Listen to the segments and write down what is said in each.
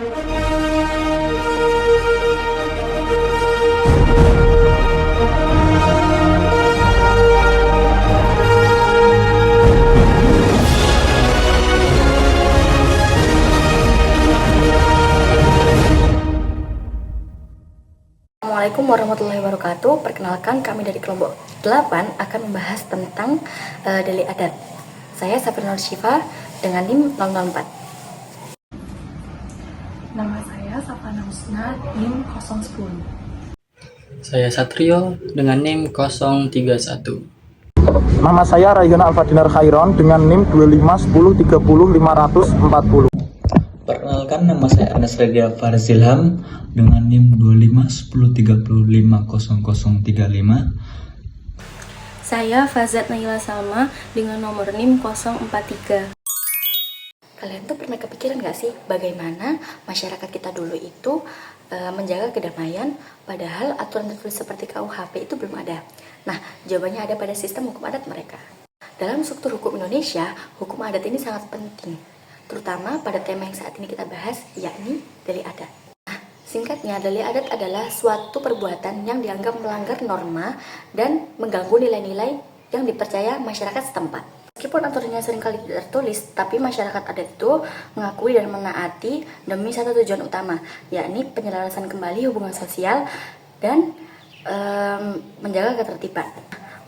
Assalamualaikum warahmatullahi wabarakatuh. Perkenalkan, kami dari kelompok 8 akan membahas tentang delik adat. Saya Safira Nur Syifa dengan NIM 004. Nama saya Safana Husna, NIM 010. Saya Satrio dengan NIM 031. Nama saya Rayyan Alfadinar Khairon dengan NIM 251030 540. Perkenalkan, nama saya Anas Radia Farzilham dengan NIM 2510350035. Saya Fazat Naila Salma dengan nomor NIM 043. Kalian tuh pernah kepikiran gak sih bagaimana masyarakat kita dulu itu menjaga kedamaian, padahal aturan tertulis seperti KUHP itu belum ada? Nah, jawabannya ada pada sistem hukum adat mereka. Dalam struktur hukum Indonesia, hukum adat ini sangat penting, terutama pada tema yang saat ini kita bahas, yakni delik adat. Nah, singkatnya, delik adat adalah suatu perbuatan yang dianggap melanggar norma dan mengganggu nilai-nilai yang dipercaya masyarakat setempat. Meskipun aturannya seringkali tidak tertulis, tapi masyarakat adat itu mengakui dan menaati demi satu tujuan utama, yakni penyelarasan kembali hubungan sosial dan menjaga ketertiban.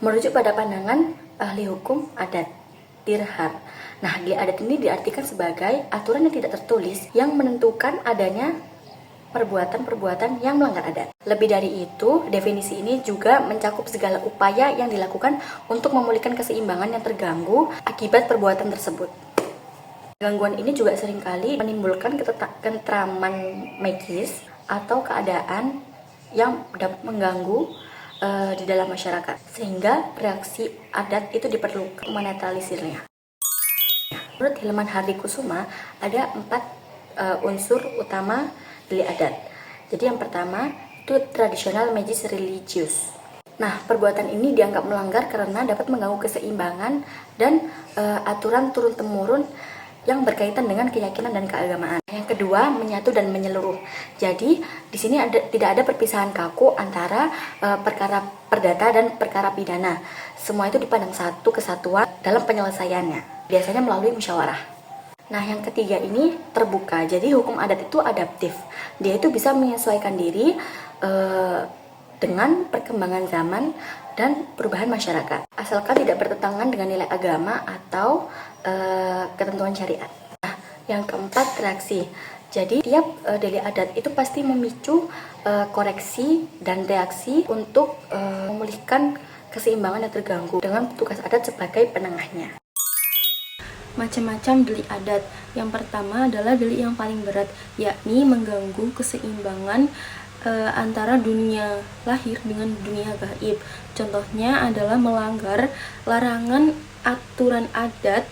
Merujuk pada pandangan ahli hukum adat, Dirhar. Nah, delik adat ini diartikan sebagai aturan yang tidak tertulis yang menentukan adanya perbuatan-perbuatan yang melanggar adat. Lebih dari itu, definisi ini juga mencakup segala upaya yang dilakukan untuk memulihkan keseimbangan yang terganggu akibat perbuatan tersebut. Gangguan ini juga seringkali menimbulkan ketentraman magis atau keadaan yang dapat mengganggu di dalam masyarakat, sehingga reaksi adat itu diperlukan menetralisirnya. Menurut Hilman Hardikusuma, ada 4 unsur utama delik adat. Jadi yang pertama itu tradisional magis religius. Nah, perbuatan ini dianggap melanggar karena dapat mengganggu keseimbangan dan aturan turun-temurun yang berkaitan dengan keyakinan dan keagamaan. Yang kedua, menyatu dan menyeluruh. Jadi di sini tidak ada perpisahan kaku antara perkara perdata dan perkara pidana. Semua itu dipandang satu kesatuan dalam penyelesaiannya, biasanya melalui musyawarah. Nah, yang ketiga ini terbuka. Jadi hukum adat itu adaptif. Dia itu bisa menyesuaikan diri dengan perkembangan zaman dan perubahan masyarakat, asalkan tidak bertentangan dengan nilai agama atau ketentuan syariat. Nah, yang keempat, reaksi. Jadi tiap delik adat itu pasti memicu koreksi dan reaksi untuk memulihkan keseimbangan yang terganggu dengan petugas adat sebagai penengahnya. Macam-macam delik adat. Yang pertama adalah delik yang paling berat, yakni mengganggu keseimbangan antara dunia lahir dengan dunia gaib. Contohnya adalah melanggar larangan aturan adat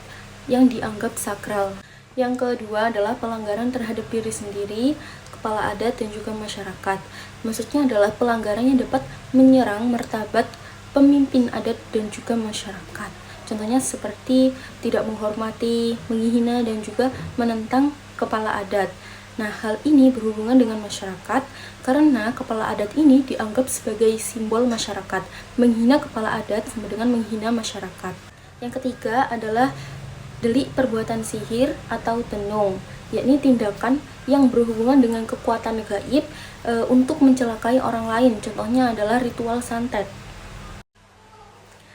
yang dianggap sakral. Yang kedua adalah pelanggaran terhadap diri sendiri, kepala adat, dan juga masyarakat. Maksudnya adalah pelanggaran yang dapat menyerang martabat pemimpin adat dan juga masyarakat. Contohnya seperti tidak menghormati, menghina, dan juga menentang kepala adat. Nah, hal ini berhubungan dengan masyarakat karena kepala adat ini dianggap sebagai simbol masyarakat. Menghina kepala adat sama dengan menghina masyarakat. Yang ketiga adalah delik perbuatan sihir atau tenung, yakni tindakan yang berhubungan dengan kekuatan gaib untuk mencelakai orang lain. Contohnya adalah ritual santet.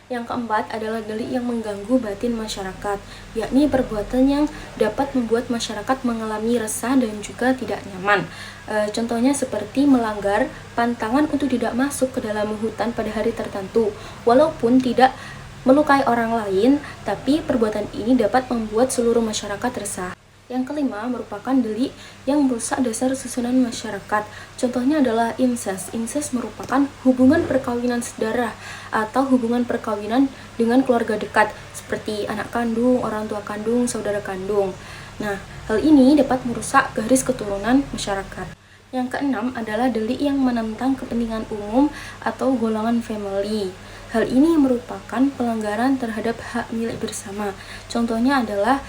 Yang keempat adalah delik yang mengganggu batin masyarakat, yakni perbuatan yang dapat membuat masyarakat mengalami resah dan juga tidak nyaman. Contohnya seperti melanggar pantangan untuk tidak masuk ke dalam hutan pada hari tertentu, walaupun tidak melukai orang lain, tapi perbuatan ini dapat membuat seluruh masyarakat resah. Yang kelima merupakan delik yang merusak dasar susunan masyarakat. Contohnya adalah insest. Insest merupakan hubungan perkawinan sedarah atau hubungan perkawinan dengan keluarga dekat, seperti anak kandung, orang tua kandung, saudara kandung. Nah, hal ini dapat merusak garis keturunan masyarakat. Yang keenam adalah delik yang menentang kepentingan umum atau golongan family. Hal ini merupakan pelanggaran terhadap hak milik bersama. Contohnya adalah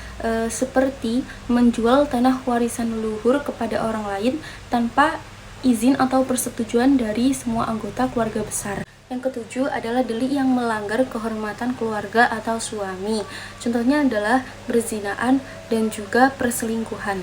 seperti menjual tanah warisan leluhur kepada orang lain tanpa izin atau persetujuan dari semua anggota keluarga besar. Yang ketujuh adalah delik yang melanggar kehormatan keluarga atau suami. Contohnya adalah berzinaan dan juga perselingkuhan.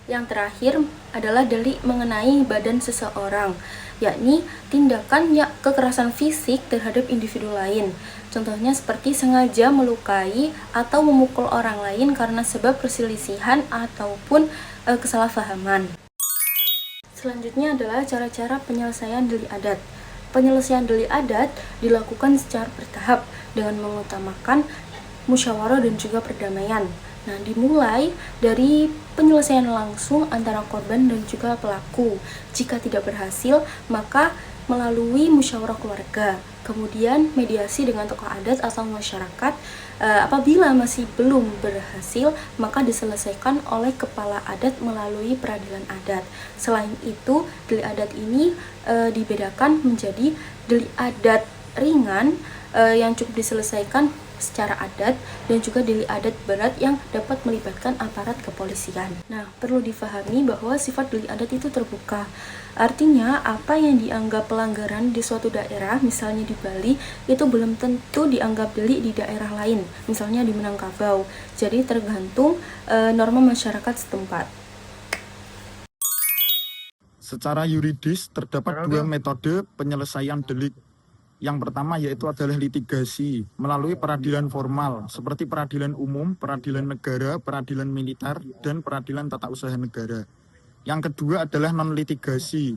Yang terakhir adalah delik mengenai badan seseorang, yakni tindakan kekerasan fisik terhadap individu lain. Contohnya seperti sengaja melukai atau memukul orang lain karena sebab perselisihan ataupun kesalahpahaman. Selanjutnya adalah cara-cara penyelesaian delik adat. Penyelesaian delik adat dilakukan secara bertahap dengan mengutamakan musyawarah dan juga perdamaian. Nah, dimulai dari penyelesaian langsung antara korban dan juga pelaku. Jika tidak berhasil, maka melalui musyawarah keluarga, kemudian mediasi dengan tokoh adat atau masyarakat. Apabila masih belum berhasil, maka diselesaikan oleh kepala adat melalui peradilan adat. Selain itu, delik adat ini dibedakan menjadi delik adat ringan yang cukup diselesaikan secara adat dan juga delik adat berat yang dapat melibatkan aparat kepolisian. Nah, perlu difahami bahwa sifat delik adat itu terbuka. Artinya, apa yang dianggap pelanggaran di suatu daerah, misalnya di Bali, itu belum tentu dianggap delik di daerah lain, misalnya di Minangkabau. Jadi tergantung norma masyarakat setempat. Secara yuridis terdapat dua metode penyelesaian delik. Yang pertama yaitu adalah litigasi melalui peradilan formal seperti peradilan umum, peradilan negara, peradilan militer, dan peradilan tata usaha negara. Yang kedua adalah non-litigasi,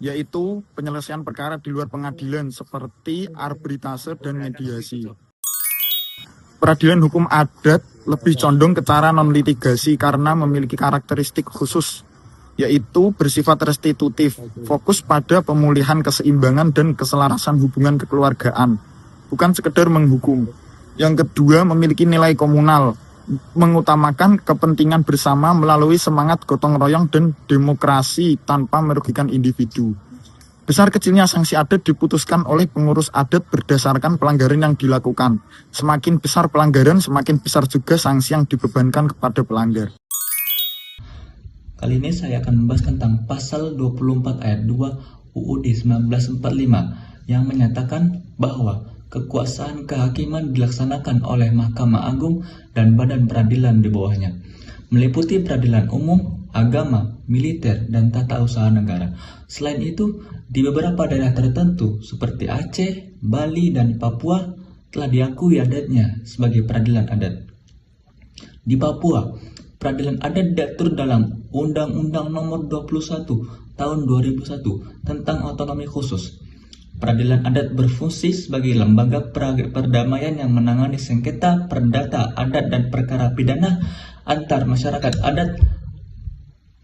yaitu penyelesaian perkara di luar pengadilan seperti arbitrase dan mediasi. Peradilan hukum adat lebih condong ke cara non-litigasi karena memiliki karakteristik khusus, yaitu bersifat restitutif, fokus pada pemulihan keseimbangan dan keselarasan hubungan kekeluargaan, bukan sekedar menghukum. Yang kedua, memiliki nilai komunal, mengutamakan kepentingan bersama melalui semangat gotong royong dan demokrasi tanpa merugikan individu. Besar kecilnya sanksi adat diputuskan oleh pengurus adat berdasarkan pelanggaran yang dilakukan. Semakin besar pelanggaran, semakin besar juga sanksi yang dibebankan kepada pelanggar. Kali ini saya akan membahas tentang pasal 24 ayat 2 UUD 1945 yang menyatakan bahwa kekuasaan kehakiman dilaksanakan oleh Mahkamah Agung dan badan peradilan di bawahnya, meliputi peradilan umum, agama, militer, dan tata usaha negara. Selain itu, di beberapa daerah tertentu seperti Aceh, Bali, dan Papua telah diakui adatnya sebagai peradilan adat. Di Papua, peradilan adat diatur dalam Undang-Undang Nomor 21 Tahun 2001 tentang otonomi khusus. Peradilan adat berfungsi sebagai lembaga perdamaian yang menangani sengketa perdata adat dan perkara pidana antar masyarakat adat.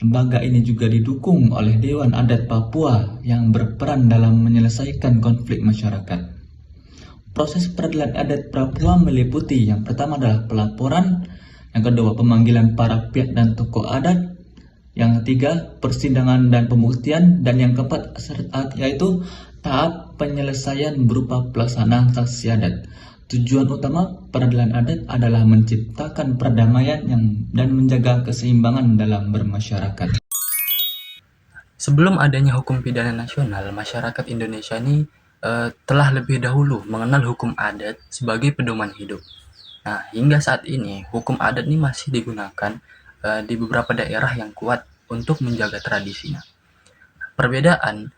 Lembaga ini juga didukung oleh Dewan Adat Papua yang berperan dalam menyelesaikan konflik masyarakat. Proses peradilan adat Papua meliputi yang pertama adalah pelaporan, yang kedua pemanggilan para pihak dan tokoh adat, yang ketiga persidangan dan pembuktian, dan yang keempat yaitu tahap penyelesaian berupa pelaksanaan saksi adat. Tujuan utama peradilan adat adalah menciptakan perdamaian dan menjaga keseimbangan dalam bermasyarakat. Sebelum adanya hukum pidana nasional, masyarakat Indonesia ini telah lebih dahulu mengenal hukum adat sebagai pedoman hidup. Nah, hingga saat ini hukum adat ini masih digunakan di beberapa daerah yang kuat untuk menjaga tradisinya. Perbedaan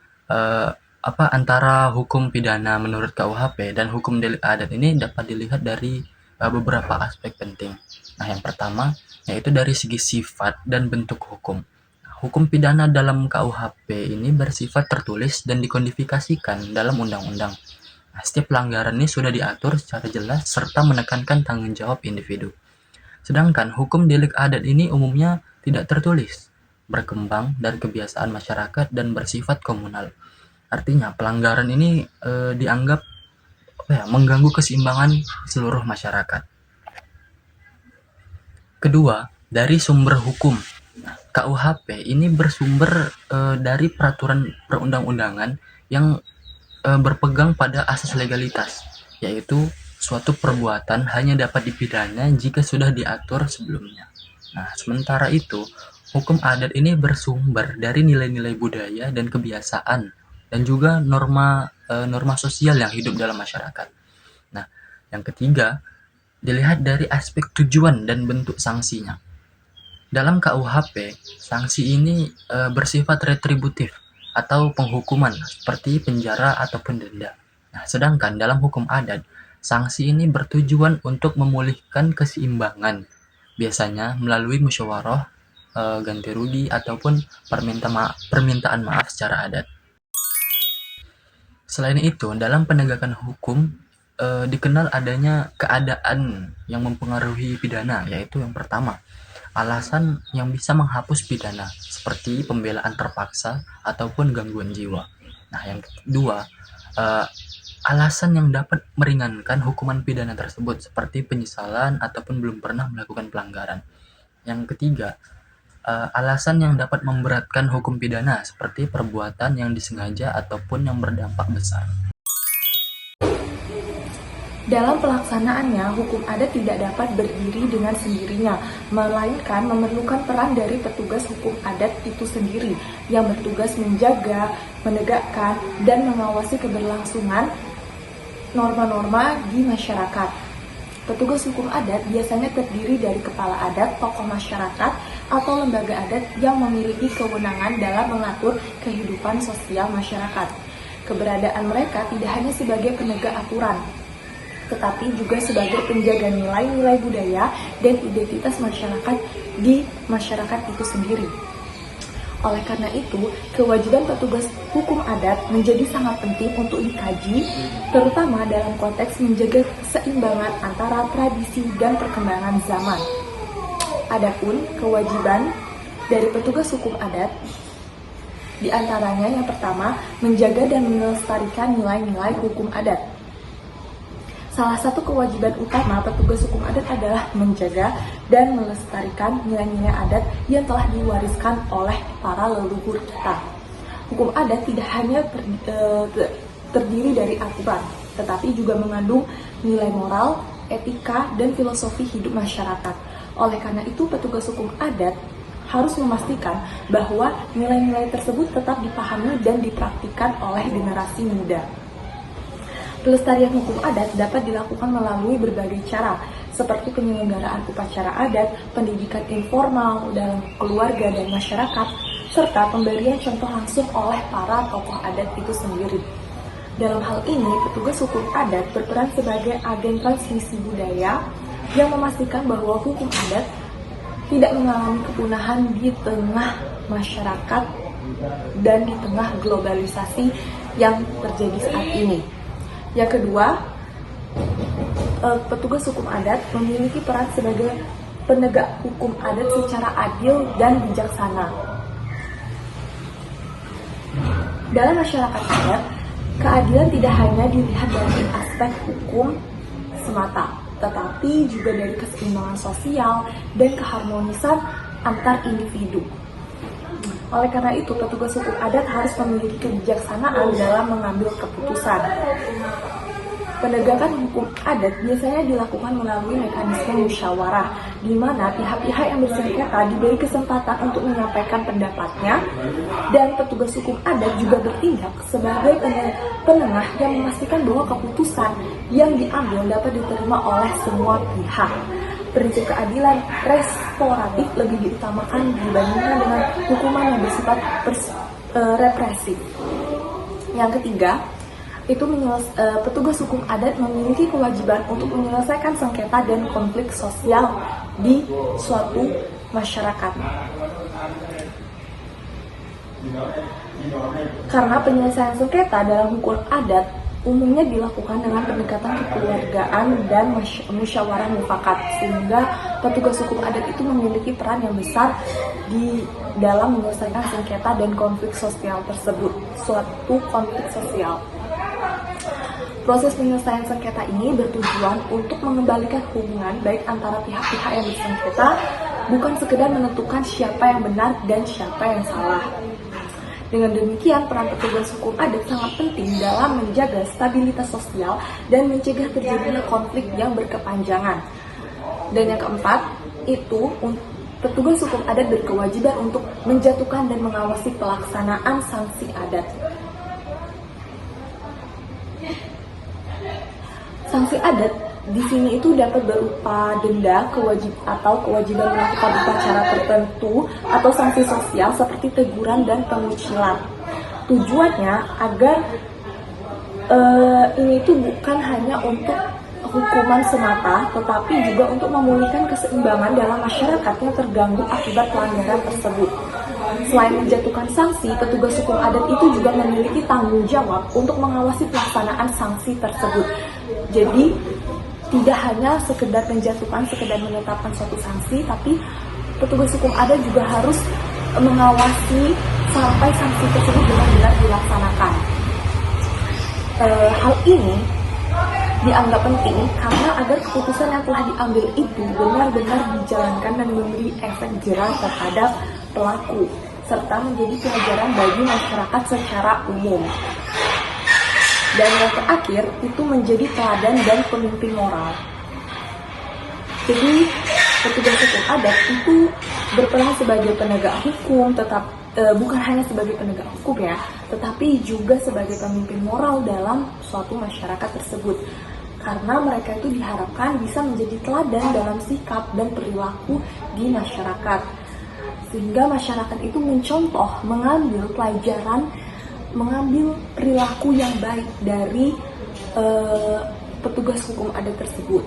antara hukum pidana menurut KUHP dan hukum delik adat ini dapat dilihat dari beberapa aspek penting. Nah, yang pertama yaitu dari segi sifat dan bentuk hukum. Hukum pidana dalam KUHP ini bersifat tertulis dan dikodifikasikan dalam undang-undang. Nah, setiap pelanggaran ini sudah diatur secara jelas serta menekankan tanggung jawab individu. Sedangkan hukum delik adat ini umumnya tidak tertulis, berkembang dari kebiasaan masyarakat dan bersifat komunal. Artinya pelanggaran ini dianggap mengganggu keseimbangan seluruh masyarakat. Kedua, dari sumber hukum. KUHP ini bersumber dari peraturan perundang-undangan yang berpegang pada asas legalitas. yaitu suatu perbuatan hanya dapat dipidana jika sudah diatur sebelumnya. Nah, sementara itu, hukum adat ini bersumber dari nilai-nilai budaya dan kebiasaan dan juga norma sosial yang hidup dalam masyarakat. Nah, yang ketiga, dilihat dari aspek tujuan dan bentuk sanksinya. Dalam KUHP, sanksi ini bersifat retributif atau penghukuman seperti penjara ataupun denda. Nah, sedangkan dalam hukum adat, sanksi ini bertujuan untuk memulihkan keseimbangan, biasanya melalui musyawarah, ganti rugi ataupun permintaan maaf secara adat. Selain itu, dalam penegakan hukum dikenal adanya keadaan yang mempengaruhi pidana, yaitu yang pertama, alasan yang bisa menghapus pidana seperti pembelaan terpaksa ataupun gangguan jiwa. Nah, yang kedua, alasan yang dapat meringankan hukuman pidana tersebut seperti penyesalan ataupun belum pernah melakukan pelanggaran. Yang ketiga, alasan yang dapat memberatkan hukum pidana seperti perbuatan yang disengaja ataupun yang berdampak besar. Dalam pelaksanaannya, hukum adat tidak dapat berdiri dengan sendirinya, melainkan memerlukan peran dari petugas hukum adat itu sendiri yang bertugas menjaga, menegakkan, dan mengawasi keberlangsungan norma-norma di masyarakat. Petugas hukum adat biasanya terdiri dari kepala adat, tokoh masyarakat, atau lembaga adat yang memiliki kewenangan dalam mengatur kehidupan sosial masyarakat. Keberadaan mereka tidak hanya sebagai penegak aturan, tetapi juga sebagai penjaga nilai-nilai budaya dan identitas masyarakat di masyarakat itu sendiri. Oleh karena itu, kewajiban petugas hukum adat menjadi sangat penting untuk dikaji, terutama dalam konteks menjaga keseimbangan antara tradisi dan perkembangan zaman. Adapun kewajiban dari petugas hukum adat, di antaranya yang pertama, menjaga dan melestarikan nilai-nilai hukum adat. Salah satu kewajiban utama petugas hukum adat adalah menjaga dan melestarikan nilai-nilai adat yang telah diwariskan oleh para leluhur kita. Hukum adat tidak hanya terdiri dari aturan, tetapi juga mengandung nilai moral, etika, dan filosofi hidup masyarakat. Oleh karena itu, petugas hukum adat harus memastikan bahwa nilai-nilai tersebut tetap dipahami dan dipraktikkan oleh generasi muda. Pelestarian hukum adat dapat dilakukan melalui berbagai cara, seperti penyelenggaraan upacara adat, pendidikan informal dalam keluarga dan masyarakat, serta pemberian contoh langsung oleh para tokoh adat itu sendiri. Dalam hal ini, petugas hukum adat berperan sebagai agen transmisi budaya yang memastikan bahwa hukum adat tidak mengalami kepunahan di tengah masyarakat dan di tengah globalisasi yang terjadi saat ini. Yang kedua, petugas hukum adat memiliki peran sebagai penegak hukum adat secara adil dan bijaksana. Dalam masyarakat adat, keadilan tidak hanya dilihat dari aspek hukum semata, tetapi juga dari keseimbangan sosial dan keharmonisan antar individu. Oleh karena itu, petugas hukum adat harus memiliki kebijaksanaan dalam mengambil keputusan. Penegakan hukum adat biasanya dilakukan melalui mekanisme musyawarah, di mana pihak-pihak yang bersengketa diberi kesempatan untuk menyampaikan pendapatnya, dan petugas hukum adat juga bertindak sebagai penengah yang memastikan bahwa keputusan yang diambil dapat diterima oleh semua pihak. Prinsip keadilan restoratif lebih diutamakan dibandingkan dengan hukuman yang bersifat represif. Yang ketiga, itu petugas hukum adat memiliki kewajiban untuk menyelesaikan sengketa dan konflik sosial di suatu masyarakat. Karena penyelesaian sengketa dalam hukum adat umumnya dilakukan dengan pendekatan kekeluargaan dan musyawarah mufakat, sehingga petugas hukum adat itu memiliki peran yang besar di dalam menyelesaikan sengketa dan konflik sosial tersebut, suatu konflik sosial. Proses penyelesaian sengketa ini bertujuan untuk mengembalikan hubungan baik antara pihak-pihak yang bersengketa, bukan sekedar menentukan siapa yang benar dan siapa yang salah. Dengan demikian, peran petugas hukum adat sangat penting dalam menjaga stabilitas sosial dan mencegah terjadinya konflik yang berkepanjangan. Dan yang keempat, itu petugas hukum adat berkewajiban untuk menjatuhkan dan mengawasi pelaksanaan sanksi adat. Sanksi adat di sini itu dapat berupa denda, kewajiban melakukan upacara tertentu, atau sanksi sosial seperti teguran dan pengucilan. Tujuannya agar ini itu bukan hanya untuk hukuman semata, tetapi juga untuk memulihkan keseimbangan dalam masyarakat yang terganggu akibat pelanggaran tersebut. Selain menjatuhkan sanksi, petugas hukum adat itu juga memiliki tanggung jawab untuk mengawasi pelaksanaan sanksi tersebut. Jadi, tidak hanya sekedar menetapkan suatu sanksi, tapi petugas hukum adat juga harus mengawasi sampai sanksi tersebut benar-benar dilaksanakan. Hal ini dianggap penting karena agar keputusan yang telah diambil itu benar-benar dijalankan dan memberi efek jerah terhadap pelaku, serta menjadi pelajaran bagi masyarakat secara umum. Dan yang terakhir, itu menjadi teladan dan pemimpin moral. Jadi, petugas hukum adat itu berperan sebagai penegak hukum, bukan hanya sebagai penegak hukum ya, tetapi juga sebagai pemimpin moral dalam suatu masyarakat tersebut. Karena mereka itu diharapkan bisa menjadi teladan dalam sikap dan perilaku di masyarakat. Sehingga masyarakat itu mencontoh, mengambil pelajaran, mengambil perilaku yang baik dari petugas hukum adat tersebut.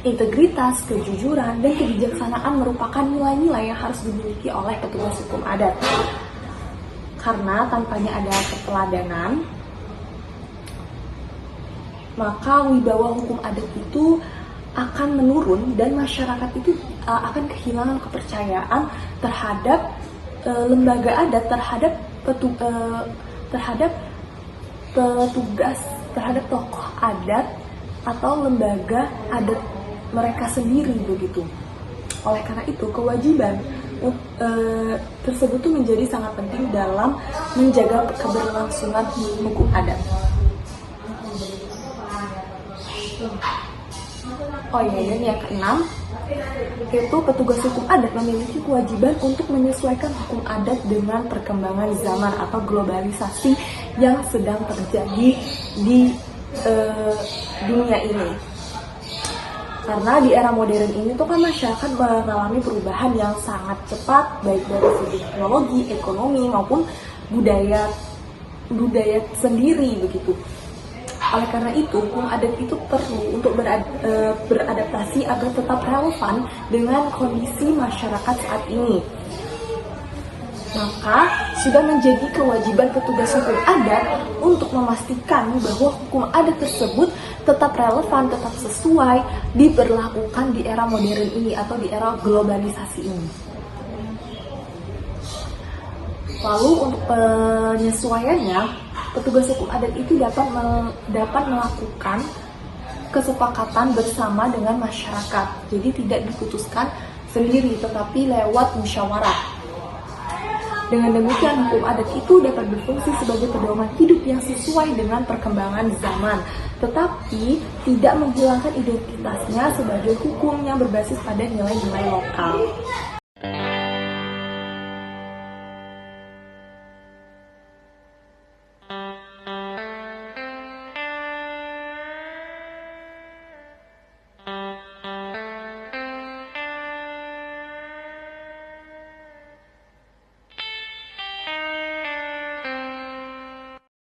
Integritas, kejujuran, dan kebijaksanaan merupakan nilai-nilai yang harus dimiliki oleh petugas hukum adat. Karena tanpanya ada keteladanan, maka wibawa hukum adat itu akan menurun dan masyarakat itu akan kehilangan kepercayaan terhadap lembaga adat, terhadap petugas, terhadap tokoh adat atau lembaga adat mereka sendiri begitu. Oleh karena itu, kewajiban tersebut tuh menjadi sangat penting dalam menjaga keberlangsungan hukum adat. Oh iya, dan yang keenam, yaitu petugas hukum adat memiliki kewajiban untuk menyesuaikan hukum adat dengan perkembangan zaman atau globalisasi yang sedang terjadi di dunia ini. Karena di era modern ini tuh kan masyarakat mengalami perubahan yang sangat cepat, baik dari segi teknologi, ekonomi maupun budaya sendiri begitu. Oleh karena itu, hukum adat itu perlu untuk beradaptasi agar tetap relevan dengan kondisi masyarakat saat ini. Maka, sudah menjadi kewajiban petugas hukum adat untuk memastikan bahwa hukum adat tersebut tetap relevan, tetap sesuai, diberlakukan di era modern ini atau di era globalisasi ini. Lalu untuk penyesuaiannya, petugas hukum adat itu dapat melakukan kesepakatan bersama dengan masyarakat. Jadi tidak diputuskan sendiri, tetapi lewat musyawarah. Dengan demikian, hukum adat itu dapat berfungsi sebagai pedoman hidup yang sesuai dengan perkembangan zaman, tetapi tidak menghilangkan identitasnya sebagai hukum yang berbasis pada nilai-nilai lokal.